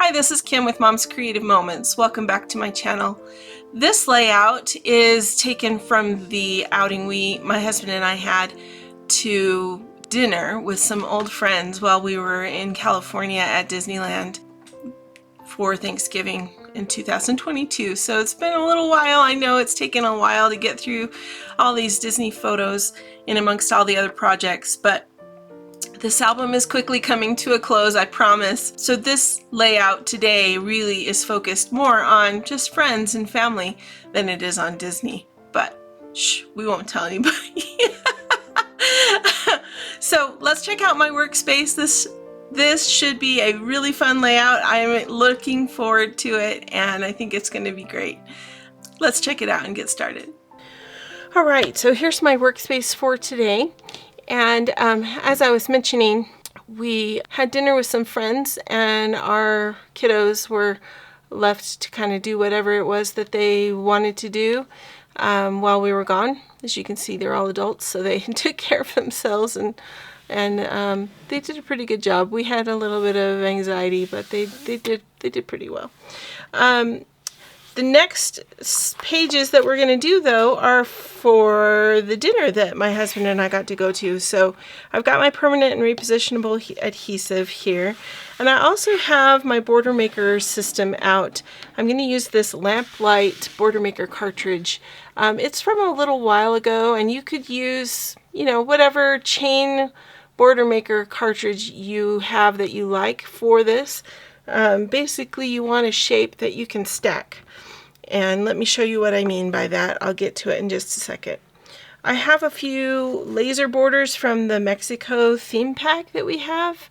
Hi, this is Kim with Mom's Creative Moments. Welcome back to my channel. This layout is taken from the outing my husband and I had to dinner with some old friends while we were in California at Disneyland for Thanksgiving in 2022. So it's been a little while. I know it's taken a while to get through all these Disney photos in amongst all the other projects, but this album is quickly coming to a close, I promise. So this layout today really is focused more on just friends and family than it is on Disney. But shh, we won't tell anybody. So let's check out my workspace. This should be a really fun layout. I'm looking forward to it and I think it's going to be great. Let's check it out and get started. All right, so here's my workspace for today. And as I was mentioning, we had dinner with some friends and our kiddos were left to kind of do whatever it was that they wanted to do while we were gone. As you can see, they're all adults, so they took care of themselves and they did a pretty good job. We had a little bit of anxiety, but they did pretty well. The next pages that we're going to do, though, are for the dinner that my husband and I got to go to. So I've got my permanent and repositionable adhesive here. And I also have my Border Maker system out. I'm going to use this Lamplight Border Maker cartridge. It's from a little while ago, and you could use, you know, whatever chain Border Maker cartridge you have that you like for this. Basically, you want a shape that you can stack. And let me show you what I mean by that. I'll get to it in just a second. I have a few laser borders from the Mexico theme pack that we have,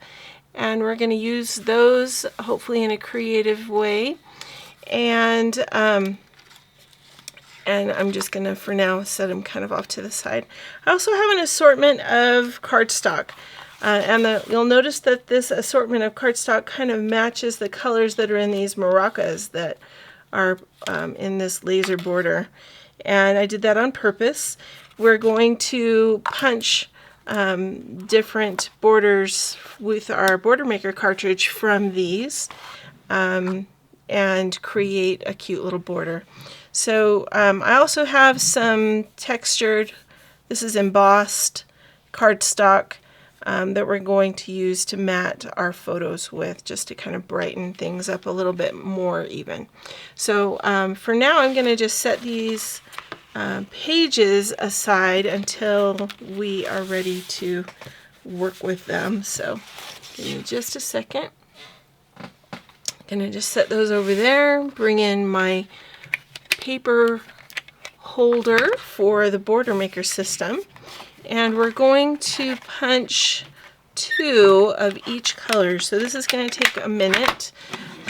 and we're going to use those hopefully in a creative way. And I'm just going to, for now, set them kind of off to the side. I also have an assortment of cardstock. You'll notice that this assortment of cardstock kind of matches the colors that are in these maracas that are in this laser border, and I did that on purpose. We're going to punch different borders with our Border Maker cartridge from these and create a cute little border. So I also have some textured, this is embossed cardstock that we're going to use to mat our photos with, just to kind of brighten things up a little bit more even. So for now, I'm going to just set these pages aside until we are ready to work with them. So give me just a second. I'm going to just set those over there, bring in my paper holder for the Border Maker system. And we're going to punch 2 of each color. So this is going to take a minute.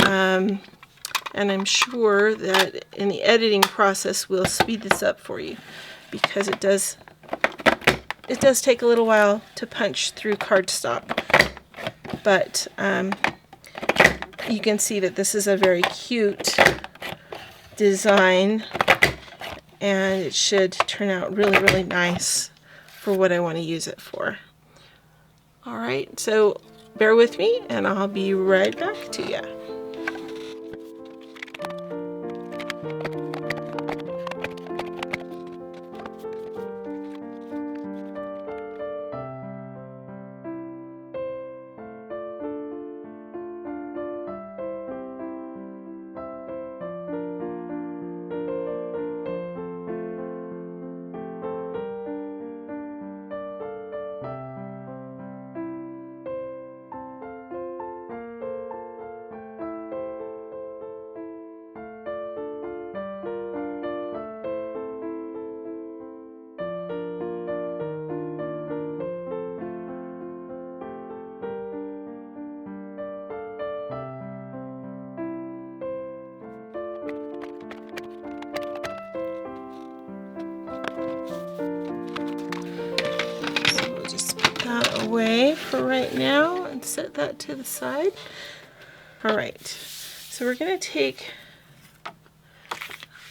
And I'm sure that in the editing process we'll speed this up for you, because it does take a little while to punch through cardstock. But you can see that this is a very cute design, and it should turn out really, really nice for what I want to use it for. All right, so bear with me and I'll be right back to you. Away for right now and set that to the side. All right, so we're going to take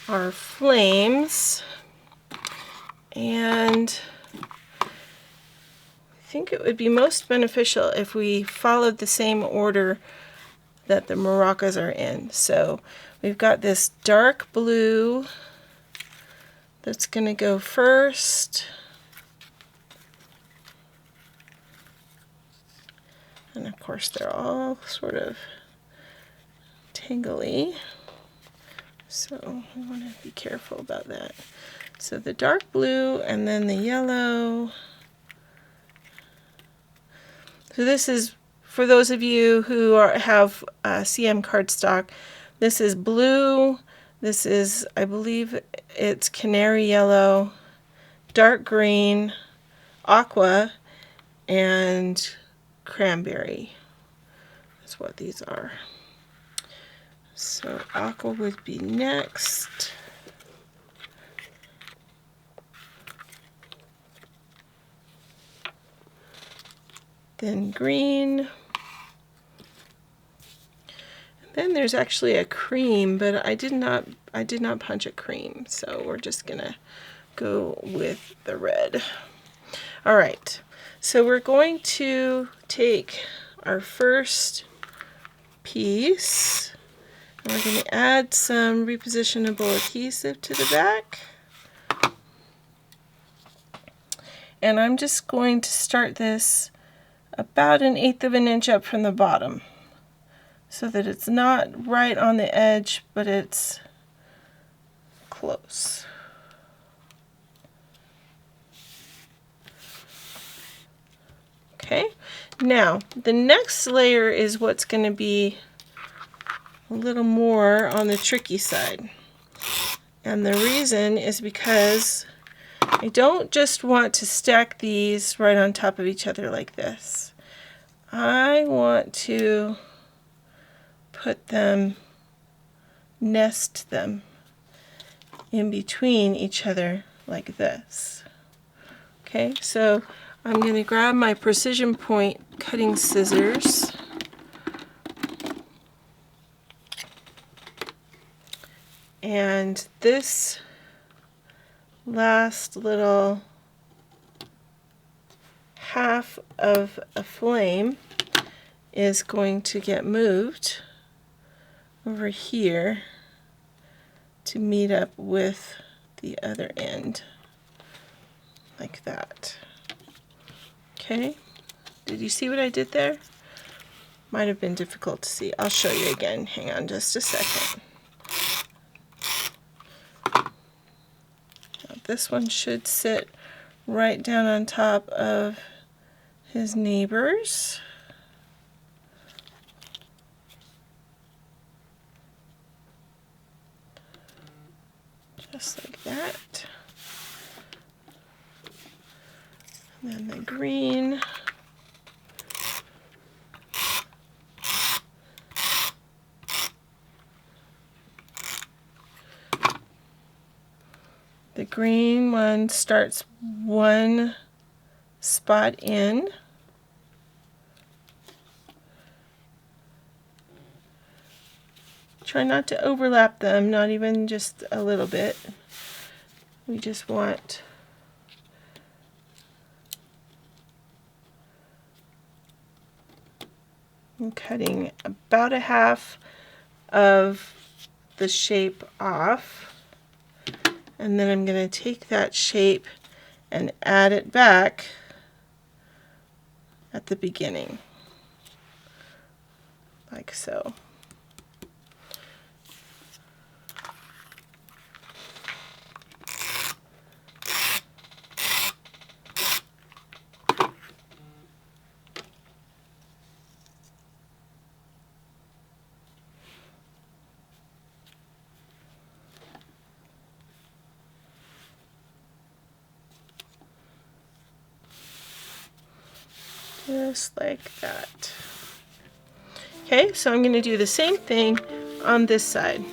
our flames, and I think it would be most beneficial if we followed the same order that the maracas are in. So we've got this dark blue that's going to go first. And of course they're all sort of tangly, so we want to be careful about that. So the dark blue and then the yellow. So this is, for those of you who have CM Cardstock, this is blue, this is, I believe it's canary yellow, dark green, aqua, and cranberry. That's what these are. So aqua would be next. Then green. And then there's actually a cream, but I did not punch a cream, so we're just gonna go with the red. All right, so we're going to take our first piece, and we're going to add some repositionable adhesive to the back. And I'm just going to start this about 1/8 of an inch up from the bottom, so that it's not right on the edge, but it's close. Okay, now the next layer is what's going to be a little more on the tricky side. And the reason is because I don't just want to stack these right on top of each other like this. I want to put them, nest them in between each other like this. Okay, so I'm going to grab my precision point cutting scissors and this last little half of a flame is going to get moved over here to meet up with the other end like that. Okay, did you see what I did there? Might have been difficult to see. I'll show you again. Hang on just a second. Now, this one should sit right down on top of his neighbors. Just like that. And then the green. The green one starts one spot in. Try not to overlap them, not even just a little bit. We just want I'm cutting about 1/2 of the shape off, and then I'm going to take that shape and add it back at the beginning, like so. Just like that. Okay, so I'm going to do the same thing on this side.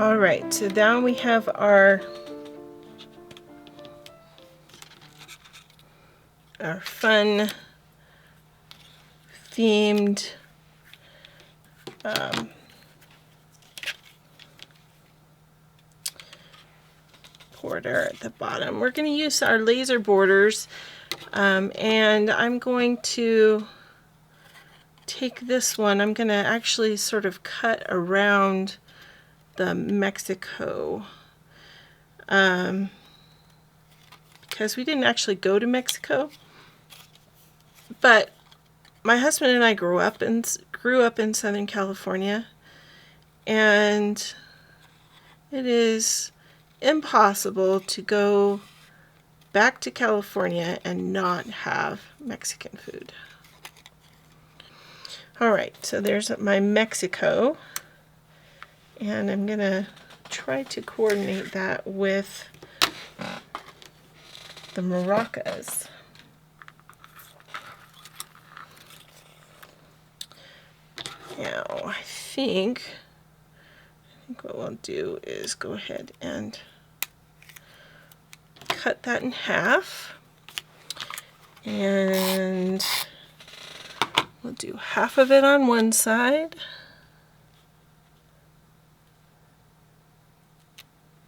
All right, so now we have our fun themed border at the bottom. We're going to use our laser borders, and I'm going to take this one. I'm going to actually sort of cut around the Mexico, because we didn't actually go to Mexico, but my husband and I grew up in Southern California, and it is impossible to go back to California and not have Mexican food. All right, so there's my Mexico, and I'm gonna try to coordinate that with the maracas. Now, I think what we'll do is go ahead and cut that in half, and we'll do half of it on one side,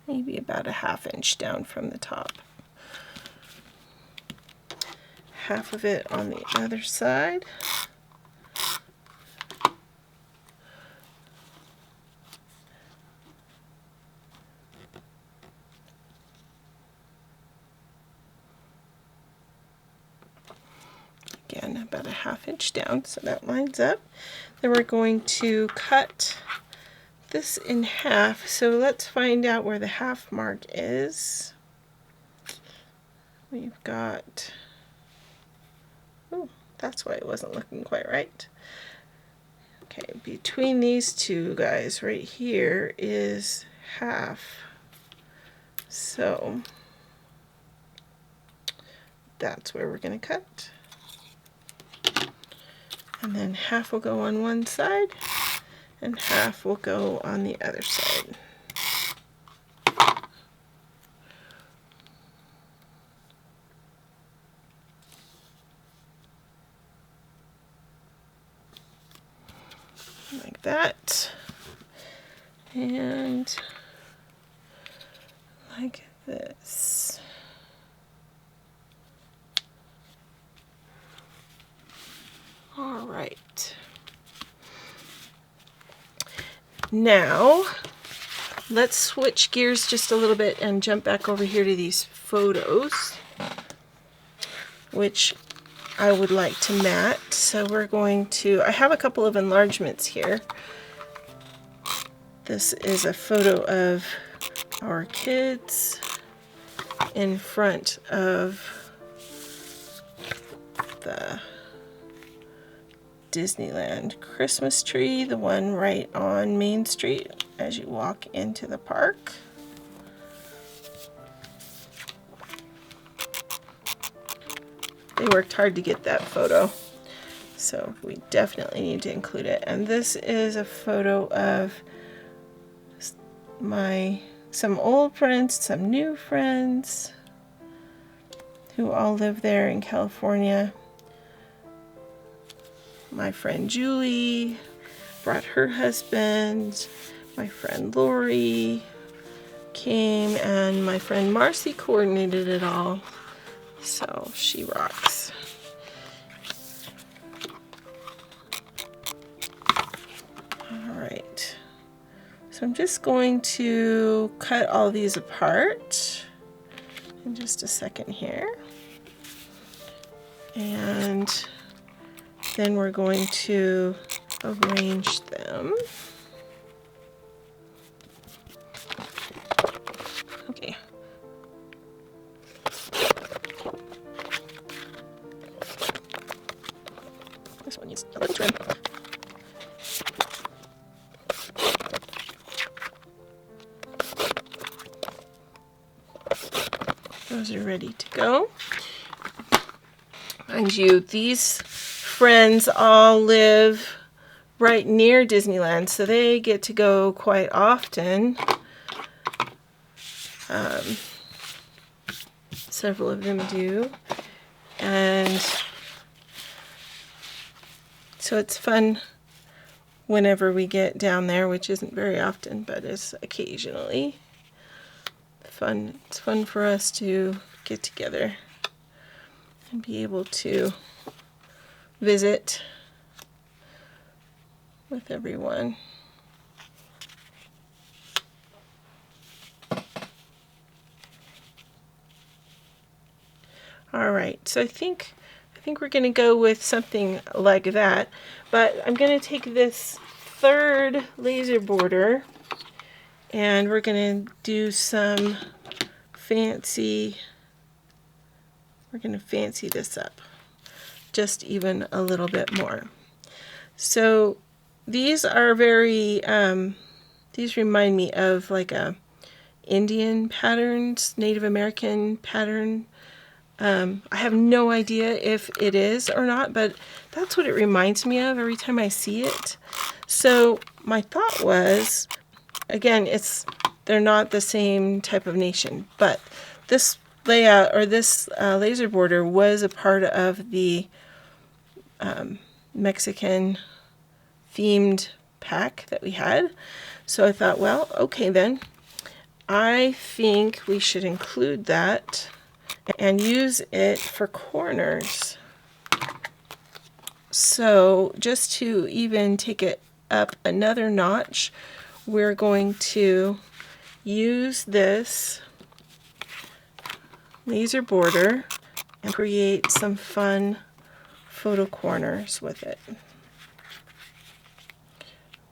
maybe about a ½ inch down from the top, half of it on the other side. Again, about a ½ inch down, so that lines up. Then we're going to cut this in half. So let's find out where the half mark is. We've got, oh, that's why it wasn't looking quite right. Okay, between these two guys right here is half. So that's where we're going to cut. And then half will go on one side, and half will go on the other side. Like that. And like this. All right. Now, let's switch gears just a little bit and jump back over here to these photos, which I would like to mat. So we're going to, I have a couple of enlargements here. This is a photo of our kids in front of the Disneyland Christmas tree, the one right on Main Street as you walk into the park. They worked hard to get that photo, so we definitely need to include it. And this is a photo of some old friends, some new friends who all live there in California. My friend Julie brought her husband, my friend Lori came, and my friend Marcy coordinated it all, so she rocks. All right, so I'm just going to cut all these apart in just a second here, and then we're going to arrange them. Okay. This one needs a little trim. Those are ready to go. Mind you, these friends all live right near Disneyland, so they get to go quite often. Several of them do. And so it's fun whenever we get down there, which isn't very often, but is occasionally fun. It's fun for us to get together and be able to visit with everyone. All right, so I think we're going to go with something like that, but I'm going to take this third laser border and we're going to do some fancy, we're going to fancy this up just even a little bit more. So these are very, these remind me of like a Indian patterns, Native American pattern. I have no idea if it is or not, but that's what it reminds me of every time I see it. So my thought was, again, they're not the same type of nation, but this layout or this laser border was a part of the Mexican themed pack that we had. So I thought, well, okay then, I think we should include that and use it for corners. So just to even take it up another notch, we're going to use this laser border and create some fun photo corners with it. I'm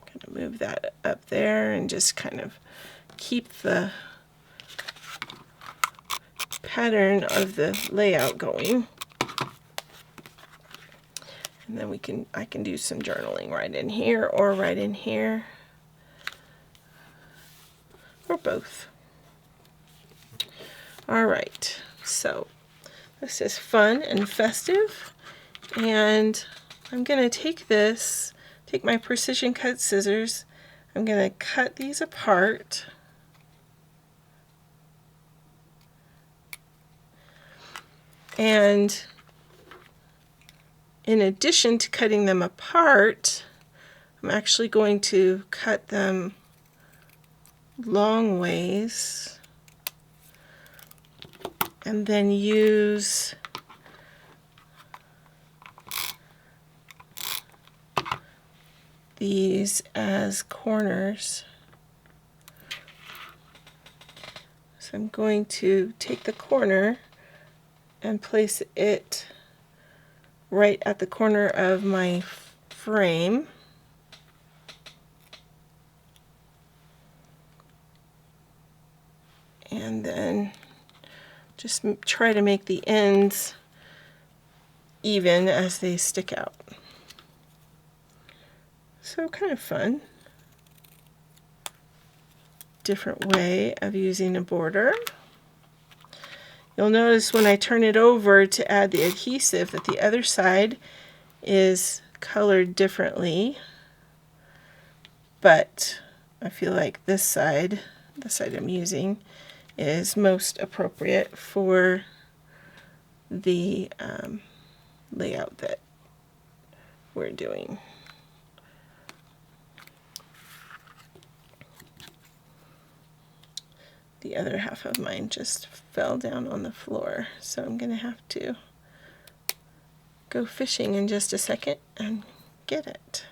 going to move that up there and just kind of keep the pattern of the layout going. And then I can do some journaling right in here or right in here, or both. All right, so this is fun and festive, and I'm going to take my precision cut scissors, I'm going to cut these apart. And in addition to cutting them apart, I'm actually going to cut them long ways and then use these as corners. So I'm going to take the corner and place it right at the corner of my frame. And then just try to make the ends even as they stick out. So kind of fun. Different way of using a border. You'll notice when I turn it over to add the adhesive that the other side is colored differently, but I feel like this side, the side I'm using, is most appropriate for the layout that we're doing. The other half of mine just fell down on the floor, so I'm going to have to go fishing in just a second and get it.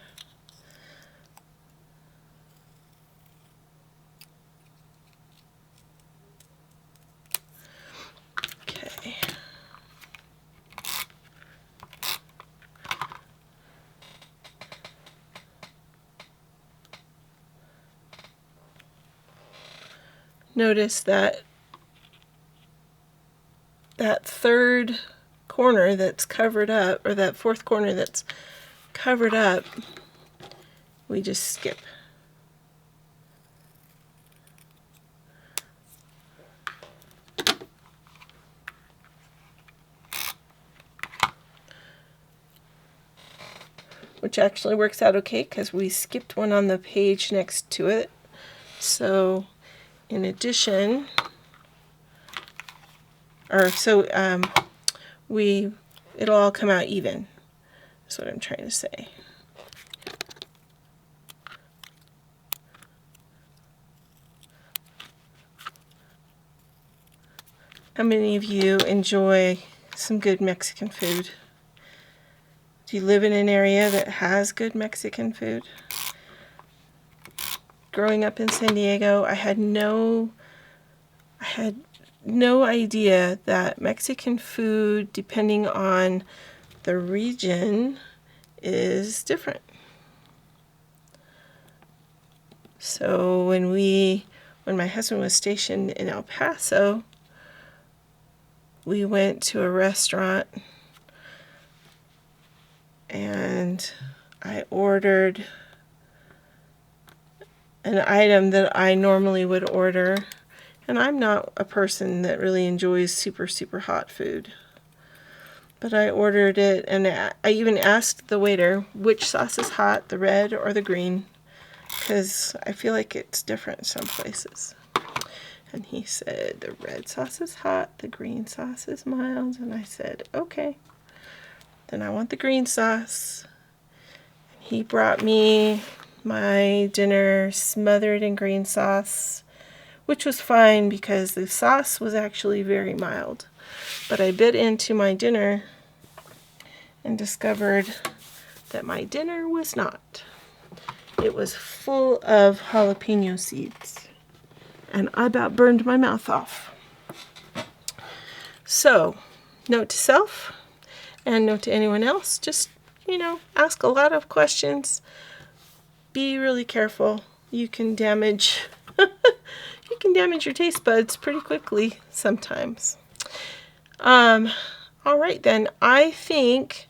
Okay. Notice that third corner that's covered up, or that fourth corner that's covered up, we just skip. Which actually works out okay because we skipped one on the page next to it. So in addition, or so it'll all come out even. That's what I'm trying to say. How many of you enjoy some good Mexican food? Do you live in an area that has good Mexican food? Growing up in San Diego, I had no idea that Mexican food, depending on the region, is different. So when my husband was stationed in El Paso, we went to a restaurant and I ordered an item that I normally would order, and I'm not a person that really enjoys super hot food, but I ordered it, and I even asked the waiter which sauce is hot, the red or the green, because I feel like it's different some places. And he said the red sauce is hot, the green sauce is mild, and I said okay, then I want the green sauce. He brought me my dinner smothered in green sauce, which was fine because the sauce was actually very mild. But I bit into my dinner and discovered that my dinner was not. It was full of jalapeno seeds, and I about burned my mouth off. So, note to self and note to anyone else, just, ask a lot of questions. Be really careful. You can damage your taste buds pretty quickly sometimes. All right then, I think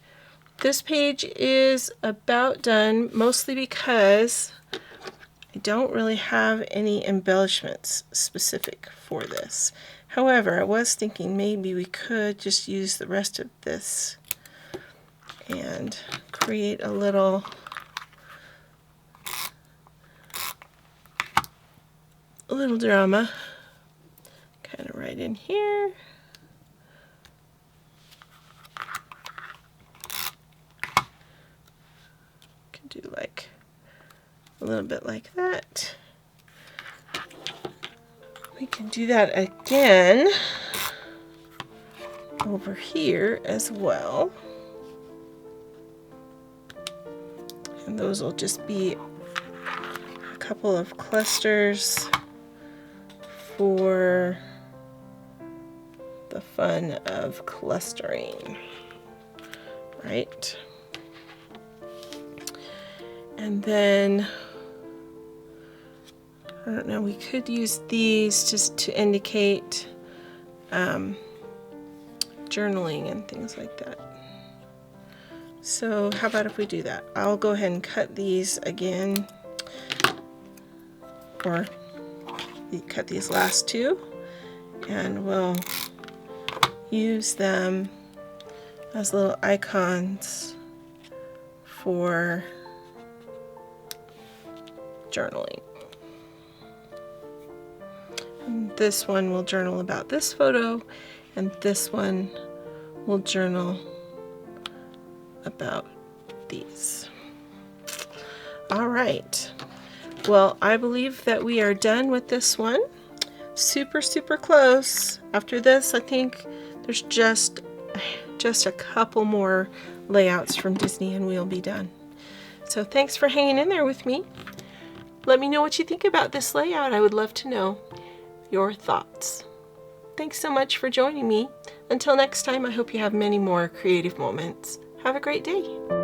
this page is about done, mostly because I don't really have any embellishments specific for this. However, I was thinking maybe we could just use the rest of this and create a little drama kind of right in here. Can do like a little bit like that. We can do that again over here as well. And those will just be a couple of clusters for the fun of clustering, right? And then, I don't know, we could use these just to indicate journaling and things like that. So how about if we do that? I'll go ahead and cut these again, or cut these last two, and we'll use them as little icons for journaling. And this one will journal about this photo, and this one will journal about these. All right. Well, I believe that we are done with this one. Super close. After this, I think there's just a couple more layouts from Disney and we'll be done. So thanks for hanging in there with me. Let me know what you think about this layout. I would love to know your thoughts. Thanks so much for joining me. Until next time, I hope you have many more creative moments. Have a great day.